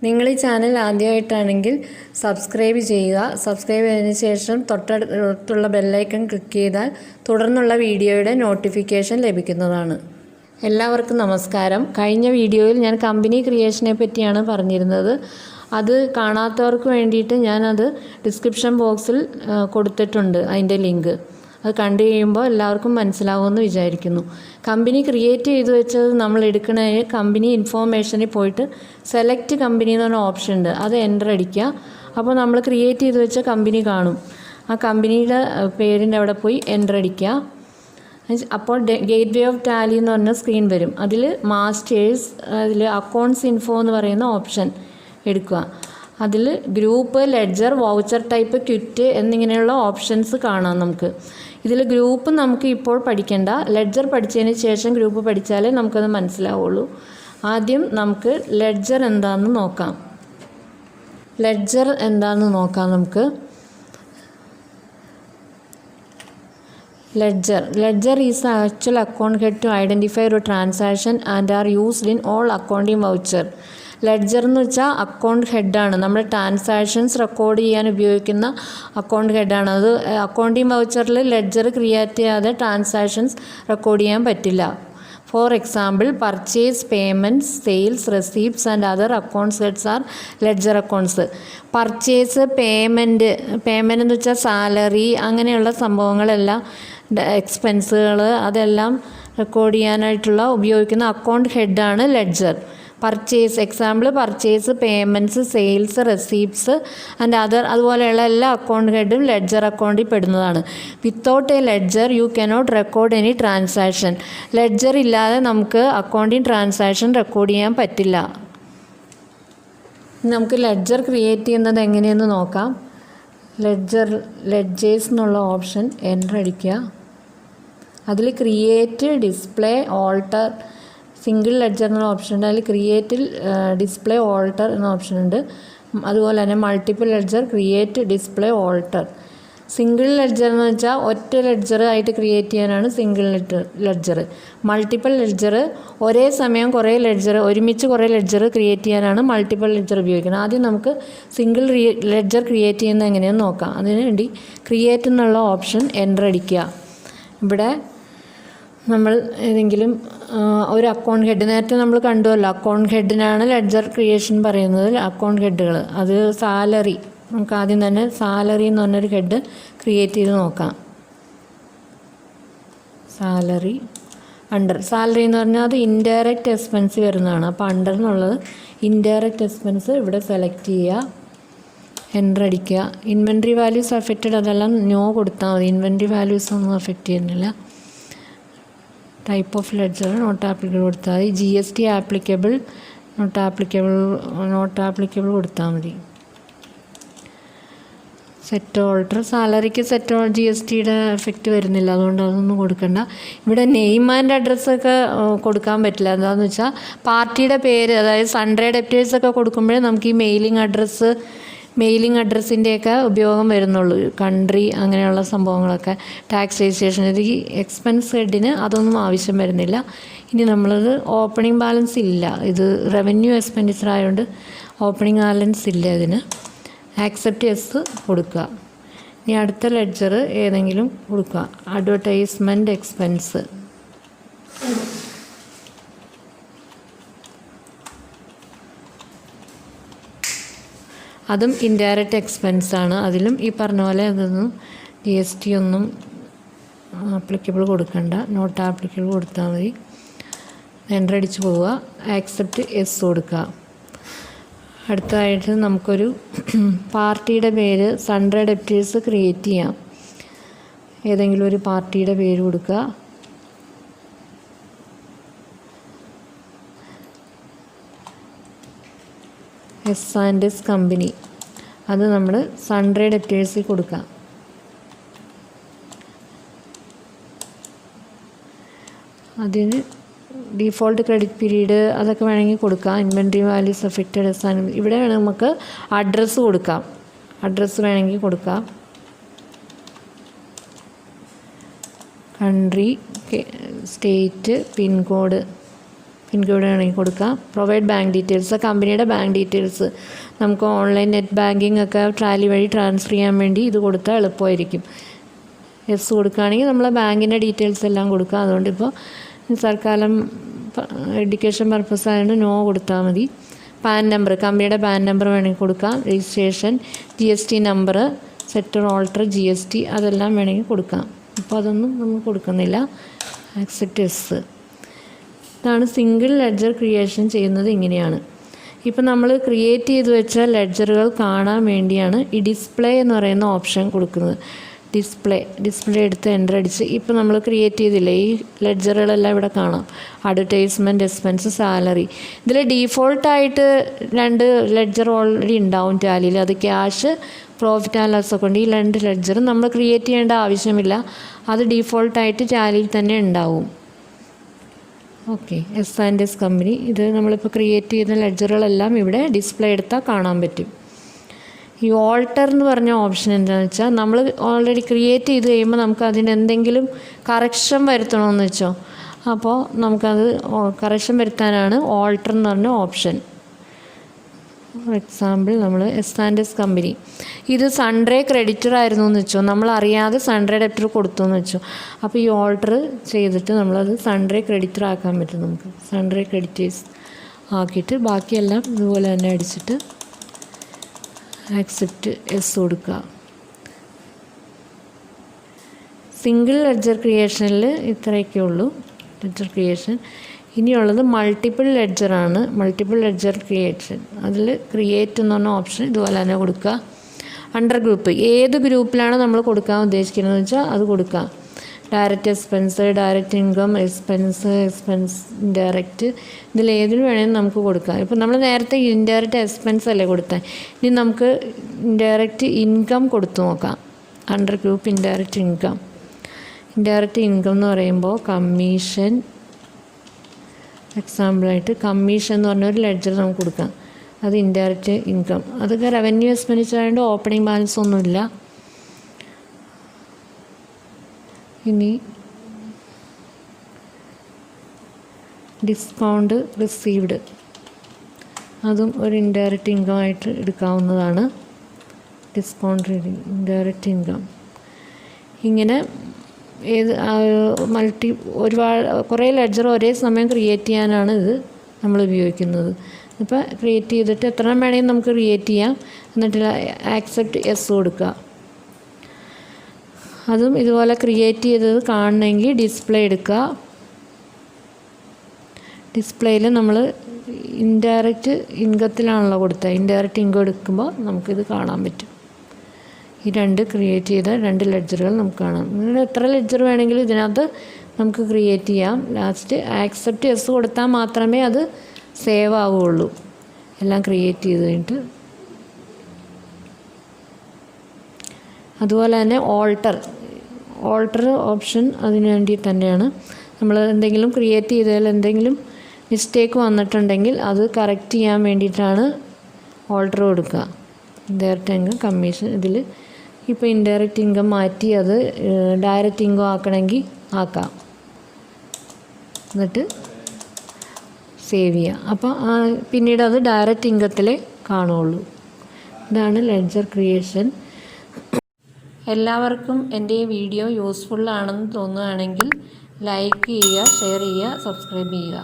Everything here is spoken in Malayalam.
നിങ്ങൾ ഈ ചാനൽ ആദ്യമായിട്ടാണെങ്കിൽ സബ്സ്ക്രൈബ് ചെയ്യുക. സബ്സ്ക്രൈബ് ചെയ്തതിന് ശേഷം തൊട്ടടുത്തുള്ള ബെല്ലൈക്കൺ ക്ലിക്ക് ചെയ്താൽ തുടർന്നുള്ള വീഡിയോയുടെ നോട്ടിഫിക്കേഷൻ ലഭിക്കുന്നതാണ്. എല്ലാവർക്കും നമസ്കാരം. കഴിഞ്ഞ വീഡിയോയിൽ ഞാൻ കമ്പനി ക്രിയേഷനെ പറ്റിയാണ് പറഞ്ഞിരുന്നത്. അത് കാണാത്തവർക്ക് വേണ്ടിയിട്ട് ഞാനത് ഡിസ്ക്രിപ്ഷൻ ബോക്സിൽ കൊടുത്തിട്ടുണ്ട്, അതിൻ്റെ ലിങ്ക്. അത് കണ്ടു കഴിയുമ്പോൾ എല്ലാവർക്കും മനസ്സിലാവുമെന്ന് വിചാരിക്കുന്നു. കമ്പനി ക്രിയേറ്റ് ചെയ്ത് വെച്ചത് നമ്മൾ എടുക്കുന്നതിന് കമ്പനി ഇൻഫോർമേഷനിൽ പോയിട്ട് സെലക്ട് കമ്പനി എന്ന് പറഞ്ഞ ഓപ്ഷൻ ഉണ്ട്, അത് എൻ്റർ അടിക്കുക. അപ്പോൾ നമ്മൾ ക്രിയേറ്റ് ചെയ്ത് വെച്ച കമ്പനി കാണും. ആ കമ്പനിയുടെ പേരിൻ്റെ അവിടെ പോയി എൻ്റർ അടിക്കുക. അപ്പോൾ ഗേറ്റ് വേ ഓഫ് ടാലി എന്ന് പറഞ്ഞ സ്ക്രീൻ വരും. അതിൽ മാസ്റ്റേഴ്സ്, അതിൽ അക്കൗണ്ട്സ് ഇൻഫോ എന്ന് പറയുന്ന ഓപ്ഷൻ എടുക്കുക. അതിൽ group, ledger, voucher type, quit എന്നിങ്ങനെയുള്ള ഓപ്ഷൻസ് കാണാം നമുക്ക്. ഇതിൽ ഗ്രൂപ്പ് നമുക്ക് ഇപ്പോൾ പഠിക്കേണ്ട, ലെഡ്ജർ പഠിച്ചതിന് ശേഷം ഗ്രൂപ്പ് പഠിച്ചാലേ നമുക്കത് മനസ്സിലാവുള്ളൂ. ആദ്യം നമുക്ക് ലെഡ്ജർ എന്താണെന്ന് നോക്കാം. നമുക്ക് Ledger is the actual account head to identify a transaction and are used in all accounting voucher. Ledger എന്ന് വെച്ചാൽ അക്കൗണ്ട് ഹെഡാണ്. നമ്മൾ ട്രാൻസാക്ഷൻസ് റെക്കോർഡ് ചെയ്യാൻ ഉപയോഗിക്കുന്ന അക്കൗണ്ട് ഹെഡാണ്. അത് അക്കൗണ്ടിങ് വൗച്ചറിൽ ലെഡ്ജർ ക്രിയേറ്റ് ചെയ്യാതെ ട്രാൻസാക്ഷൻസ് റെക്കോർഡ് ചെയ്യാൻ പറ്റില്ല. For example, purchase, payments, sales, receipts and other accounts heads are ledger accounts. Purchase, payment എന്ന് വെച്ചാൽ സാലറി, അങ്ങനെയുള്ള സംഭവങ്ങളെല്ലാം, എക്സ്പെൻസുകൾ, അതെല്ലാം റെക്കോർഡ് ചെയ്യാനായിട്ടുള്ള ഉപയോഗിക്കുന്ന അക്കൗണ്ട് ഹെഡാണ് ledger. Purchase, example purchase, payments, sales, receipts and other, അതുപോലെയുള്ള എല്ലാ അക്കൗണ്ട് ഹെഡും ലെഡ്ജർ അക്കൗണ്ടിൽ പെടുന്നതാണ്. Without a ledger you cannot record any transaction. Ledger ഇല്ലാതെ നമുക്ക് അക്കൗണ്ടിങ് ട്രാൻസാക്ഷൻ റെക്കോർഡ് ചെയ്യാൻ പറ്റില്ല. നമുക്ക് ലെഡ്ജർ ക്രിയേറ്റ് ചെയ്യുന്നത് എങ്ങനെയെന്ന് നോക്കാം. ലെഡ്ജേഴ്സ് എന്നുള്ള ഓപ്ഷൻ എൻ്റർ അടിക്കുക. അതിൽ create, display, alter, single ledger എന്ന ഓപ്ഷൻ ഉണ്ട്. അതിൽ ക്രിയേറ്റ്, ഡിസ്പ്ലേ, ഓൾട്ടർ എന്ന ഓപ്ഷൻ ഉണ്ട്. അതുപോലെ തന്നെ multiple ledger, create, display, alter. Single ledger എന്ന് വെച്ചാൽ ഒറ്റ ലെഡ്ജർ ആയിട്ട് ക്രിയേറ്റ് ചെയ്യാനാണ് സിംഗിൾ ലെഡ്ജർ. മൾട്ടിപ്പിൾ ലെഡ്ജർ, ഒരേ സമയം ഒരുമിച്ച് കുറേ ലെഡ്ജർ ക്രിയേറ്റ് ചെയ്യാനാണ് മൾട്ടിപ്പിൾ ലെഡ്ജർ ഉപയോഗിക്കുന്നത്. ആദ്യം നമുക്ക് സിംഗിൾ ലെഡ്ജർ ക്രിയേറ്റ് ചെയ്യുന്നത് എങ്ങനെയെന്ന് നോക്കാം. അതിനു വേണ്ടി ക്രിയേറ്റ് എന്നുള്ള ഓപ്ഷൻ എൻ്റർ അടിക്കുക. ഇവിടെ നമ്മൾ ഏതെങ്കിലും ഒരു അക്കൗണ്ട് ഹെഡ്, നേരത്തെ നമ്മൾ കണ്ടുവല്ലോ, അക്കൗണ്ട് ഹെഡിനാണ് ലെഡ്ജർ ക്രിയേഷൻ പറയുന്നത്. അക്കൗണ്ട് ഹെഡുകൾ, അത് സാലറി, നമുക്ക് ആദ്യം തന്നെ സാലറി എന്ന് പറഞ്ഞൊരു ഹെഡ് ക്രിയേറ്റ് ചെയ്ത് നോക്കാം. സാലറി എന്ന് പറഞ്ഞാൽ അത് ഇൻഡയറക്റ്റ് എക്സ്പെൻസ് വരുന്നതാണ്. അപ്പോൾ അണ്ടർ എന്നുള്ളത് ഇൻഡയറക്റ്റ് എക്സ്പെൻസ് ഇവിടെ സെലക്ട് ചെയ്യുക, എൻ്റർ അടിക്കുക. ഇൻവെൻട്രി വാല്യൂസ് അഫക്റ്റഡ്, അതെല്ലാം നോ കൊടുത്താൽ മതി. ഇൻവെൻട്രി വാല്യൂസ് ഒന്നും അഫക്റ്റ് ചെയ്യുന്നില്ല. Type of ledger not applicable കൊടുത്താൽ മതി. GST ആപ്ലിക്കബിൾ, നോട്ട് ആപ്ലിക്കബിൾ കൊടുത്താൽ മതി. സെറ്റ് ഓൾട്ടർ, സാലറിക്ക് GSTയുടെ എഫക്റ്റ് വരുന്നില്ല, അതുകൊണ്ട് അതൊന്നും കൊടുക്കണ്ട. ഇവിടെ നെയിം ആൻഡ് അഡ്രസ്സൊക്കെ കൊടുക്കാൻ പറ്റില്ല. എന്താണെന്ന് വെച്ചാൽ പാർട്ടിയുടെ പേര്, അതായത് സൺഡേ ഡെപ്റ്റേഴ്സൊക്കെ കൊടുക്കുമ്പോഴേ നമുക്ക് ഈ മെയിലിംഗ് അഡ്രസ്സിൻ്റെയൊക്കെ ഉപയോഗം വരുന്നുള്ളൂ. കൺട്രി, അങ്ങനെയുള്ള സംഭവങ്ങളൊക്കെ, ടാക്സ് രജിസ്ട്രേഷൻ, ഇത് ഈ എക്സ്പെൻസ് ഹെഡിന് അതൊന്നും ആവശ്യം വരുന്നില്ല. ഇനി നമ്മളത് ഓപ്പണിംഗ് ബാലൻസ് ഇല്ല, ഇത് റവന്യൂ എക്സ്പെൻഡിച്ചർ ആയതുകൊണ്ട് ഓപ്പണിംഗ് ബാലൻസ് ഇല്ല. ഇതിന് ആക്സെപ്റ്റ് യെസ് കൊടുക്കുക. ഇനി അടുത്ത ലെഡ്ജർ ഏതെങ്കിലും കൊടുക്കുക. അഡ്വർടൈസ്മെൻറ്റ് എക്സ്പെൻസ്, അതും ഇൻഡയറക്റ്റ് എക്സ്പെൻസാണ്. അതിലും ഈ പറഞ്ഞ പോലെ അതൊന്നും GST ഒന്നും ആപ്ലിക്കബിൾ കൊടുക്കണ്ട, നോട്ട് ആപ്ലിക്കബിൾ കൊടുത്താൽ മതി. എൻ്റർ അടിച്ച് പോവുക, ആക്സെപ്റ്റ് യെസ് കൊടുക്കുക. അടുത്തതായിട്ട് നമുക്കൊരു പാർട്ടിയുടെ പേര്, സൺഡേ ഡെപ്റ്റേഴ്സ് ക്രിയേറ്റ് ചെയ്യാം. ഏതെങ്കിലും ഒരു പാർട്ടിയുടെ പേര് കൊടുക്കുക. S&S കമ്പനി, അത് നമ്മൾ സൺഡേ ഡെപ്റ്റേഴ്സിൽ കൊടുക്കാം. അതിന് ഡിഫോൾട്ട് ക്രെഡിറ്റ് പീരീഡ് അതൊക്കെ വേണമെങ്കിൽ കൊടുക്കാം. Inventory values affected S&S. ഇവിടെ വേണമെങ്കിൽ നമുക്ക് അഡ്രസ്സ് കൊടുക്കാം. അഡ്രസ്സ് വേണമെങ്കിൽ കൊടുക്കാം. Country, state, pin code, pin code വേണമെങ്കിൽ കൊടുക്കാം. പ്രൊവൈഡ് ബാങ്ക് ഡീറ്റെയിൽസ്, കമ്പനിയുടെ ബാങ്ക് ഡീറ്റെയിൽസ് നമുക്ക് ഓൺലൈൻ നെറ്റ് ബാങ്കിങ് ഒക്കെ ടാലി വഴി ട്രാൻസ്ഫർ ചെയ്യാൻ വേണ്ടി ഇത് കൊടുത്താൽ എളുപ്പമായിരിക്കും. എസ് കൊടുക്കുകയാണെങ്കിൽ നമ്മൾ ബാങ്കിൻ്റെ ഡീറ്റെയിൽസ് എല്ലാം കൊടുക്കുക. അതുകൊണ്ട് ഇപ്പോൾ തൽക്കാലം എഡ്യൂക്കേഷൻ പർപ്പസ് ആയതുകൊണ്ട് നോ കൊടുത്താൽ മതി. പാൻ നമ്പർ, കമ്പനിയുടെ പാൻ നമ്പർ വേണമെങ്കിൽ കൊടുക്കാം. Registration, GST number, sector alter, GST അതെല്ലാം വേണമെങ്കിൽ കൊടുക്കാം. ഇപ്പോൾ അതൊന്നും നമ്മൾ കൊടുക്കുന്നില്ല. Accept S. ഇതാണ് സിംഗിൾ ലെഡ്ജർ ക്രിയേഷൻ ചെയ്യുന്നത്. ഇങ്ങനെയാണ്. ഇപ്പം നമ്മൾ ക്രിയേറ്റ് ചെയ്ത് വെച്ച ലെഡ്ജറുകൾ കാണാൻ വേണ്ടിയാണ് ഈ ഡിസ്പ്ലേ എന്ന് പറയുന്ന ഓപ്ഷൻ കൊടുക്കുന്നത്. ഡിസ്പ്ലേ എടുത്ത് എൻ്റർ അടിച്ച് ഇപ്പോൾ നമ്മൾ ക്രിയേറ്റ് ചെയ്തില്ലേ, ഈ ലെഡ്ജറുകളെല്ലാം ഇവിടെ കാണാം. Advertisement, expense, salary. ഇതിൽ ഡീഫോൾട്ടായിട്ട് 2 ലെഡ്ജർ ഓൾറെഡി ഉണ്ടാവും ടാലിയിൽ. അത് ക്യാഷ്, പ്രോഫിറ്റ് ആൻഡ് ലോസ് ഒക്കെ ഉണ്ട്. ഈ 2 ലെഡ്ജറും നമ്മൾ ക്രിയേറ്റ് ചെയ്യേണ്ട ആവശ്യമില്ല. അത് ഡീഫോൾട്ടായിട്ട് ടാലിയിൽ തന്നെ ഉണ്ടാവും. ഓക്കെ. S company. ഇത് നമ്മളിപ്പോൾ ക്രിയേറ്റ് ചെയ്ത ലെഡ്ജറുകളെല്ലാം ഇവിടെ ഡിസ്പ്ലേ എടുത്താൽ കാണാൻ പറ്റും. ഈ ഓൾട്ടർ എന്ന് പറഞ്ഞ ഓപ്ഷൻ എന്താണെന്ന് വെച്ചാൽ നമ്മൾ ഓൾറെഡി ക്രിയേറ്റ് ചെയ്ത് കഴിയുമ്പോൾ നമുക്ക് അതിന് എന്തെങ്കിലും കറക്ഷൻ വരുത്തണമെന്ന് വെച്ചോ, അപ്പോൾ നമുക്കത് കറക്ഷൻ വരുത്താനാണ് ഓൾട്ടർ എന്ന് പറഞ്ഞ ഓപ്ഷൻ. ഫോർ എക്സാമ്പിൾ നമ്മൾ എസ് കമ്പനി, ഇത് സൺഡേ ക്രെഡിറ്റർ ആയിരുന്നു എന്ന് വെച്ചോ, നമ്മൾ അറിയാതെ സൺഡേ ഡെപ്റ്റർ കൊടുത്തു എന്ന് വെച്ചോ, അപ്പോൾ ഈ ഓൾട്ടർ ചെയ്തിട്ട് നമ്മളത് സൺഡേ ക്രെഡിറ്റർ ആക്കാൻ പറ്റും. നമുക്ക് സൺഡേ ക്രെഡിറ്റേഴ്സ് ആക്കിയിട്ട് ബാക്കിയെല്ലാം ഇതുപോലെ തന്നെ അടിച്ചിട്ട് ആക്സെപ്റ്റ് എസ് കൊടുക്കുക. സിംഗിൾ ലെഡ്ജർ ക്രിയേഷനിൽ ഇത്രയൊക്കെ ഉള്ളൂ ലെഡ്ജർ ക്രിയേഷൻ. ഇനിയുള്ളത് മൾട്ടിപ്പിൾ ലെഡ്ജറാണ്. മൾട്ടിപ്പിൾ ലെഡ്ജർ ക്രിയേഷൻ, അതിൽ ക്രിയേറ്റ് എന്ന് പറഞ്ഞ ഓപ്ഷൻ ഇതുപോലെ തന്നെ കൊടുക്കുക. അണ്ടർ ഗ്രൂപ്പ്, ഏത് ഗ്രൂപ്പിലാണ് നമ്മൾ കൊടുക്കാൻ ഉദ്ദേശിക്കുന്നതെന്ന് വെച്ചാൽ അത് കൊടുക്കുക. Direct expense, direct income, expense indirect, ഇതിലേതിൽ വേണമെങ്കിൽ നമുക്ക് കൊടുക്കാം. ഇപ്പോൾ നമ്മൾ നേരത്തെ ഇൻഡയറക്റ്റ് എക്സ്പെൻസ് അല്ലേ കൊടുത്തത്, ഇനി നമുക്ക് ഇൻഡയറക്റ്റ് ഇൻകം കൊടുത്തു നോക്കാം. Under group indirect income. Indirect income എന്ന് പറയുമ്പോൾ കമ്മീഷൻ, എക്സാമ്പിളായിട്ട് കമ്മീഷൻ എന്ന് പറഞ്ഞൊരു ലെഡ്ജർ നമുക്ക് കൊടുക്കാം. അത് ഇൻഡയറക്റ്റ് ഇൻകം. അതൊക്കെ റവന്യൂ എക്സ്പെൻഡിച്ചർ ആയതുകൊണ്ട് ഓപ്പണിംഗ് ബാലൻസ് ഒന്നുമില്ല. ഇനി ഡിസ്കൗണ്ട് റിസീവ്ഡ്, അതും ഒരു ഇൻഡയറക്റ്റ് ഇൻകം ആയിട്ട് എടുക്കാവുന്നതാണ്. Discount indirect income. ഇങ്ങനെ ഒരുപാട് കുറേ ലെഡ്ജർ ഒരേ സമയം ക്രിയേറ്റ് ചെയ്യാനാണ് ഇത് നമ്മൾ ഉപയോഗിക്കുന്നത്. ഇപ്പോൾ ക്രിയേറ്റ് ചെയ്തിട്ട് എത്ര വേണമെങ്കിൽ നമുക്ക് ക്രിയേറ്റ് ചെയ്യാം. എന്നിട്ട് ആക്സെപ്റ്റ് എസ് കൊടുക്കുക. അതും ഇതുപോലെ ക്രിയേറ്റ് ചെയ്തത് കാണണമെങ്കിൽ ഡിസ്പ്ലേ എടുക്കുക. ഡിസ്പ്ലേയിൽ നമ്മൾ ഇൻഡയറക്റ്റ് ഇൻകത്തിലാണല്ലോ കൊടുത്തത്. ഇൻഡയറക്റ്റ് ഇൻകം എടുക്കുമ്പോൾ നമുക്കിത് കാണാൻ പറ്റും. ഈ 2 ക്രിയേറ്റ് ചെയ്ത 2 ലെഡ്ജറുകൾ നമുക്ക് കാണാം. ഇങ്ങനെ എത്ര ലെഡ്ജർ വേണമെങ്കിലും ഇതിനകത്ത് നമുക്ക് ക്രിയേറ്റ് ചെയ്യാം. ലാസ്റ്റ് ആക്സെപ്റ്റ് എസ് കൊടുത്താൽ മാത്രമേ അത് സേവ് ആവുകയുള്ളൂ. എല്ലാം ക്രിയേറ്റ് ചെയ്ത് കഴിഞ്ഞിട്ട് അതുപോലെ തന്നെ ഓൾട്ടർ ഓപ്ഷൻ അതിന് വേണ്ടി തന്നെയാണ്. നമ്മൾ എന്തെങ്കിലും ക്രിയേറ്റ് ചെയ്തതിൽ എന്തെങ്കിലും മിസ്റ്റേക്ക് വന്നിട്ടുണ്ടെങ്കിൽ അത് കറക്റ്റ് ചെയ്യാൻ വേണ്ടിയിട്ടാണ് ഓൾട്ടർ കൊടുക്കുക. Indirect income commission. ഇതിൽ ഇപ്പോൾ ഇൻഡയറക്റ്റ് ഇൻകം മാറ്റി അത് ഡയറക്റ്റ് ഇൻകം ആക്കണമെങ്കിൽ ആക്കാം. എന്നിട്ട് സേവ് ചെയ്യാം. അപ്പോൾ പിന്നീട് അത് ഡയറക്റ്റ് ഇൻകത്തിലേ കാണുള്ളൂ. ഇതാണ് ലെഡ്ജർ ക്രിയേഷൻ. എല്ലാവർക്കും എൻ്റെ ഈ വീഡിയോ യൂസ്ഫുൾ ആണെന്ന് തോന്നുകയാണെങ്കിൽ ലൈക്ക് ചെയ്യുക, ഷെയർ ചെയ്യുക, സബ്സ്ക്രൈബ് ചെയ്യുക.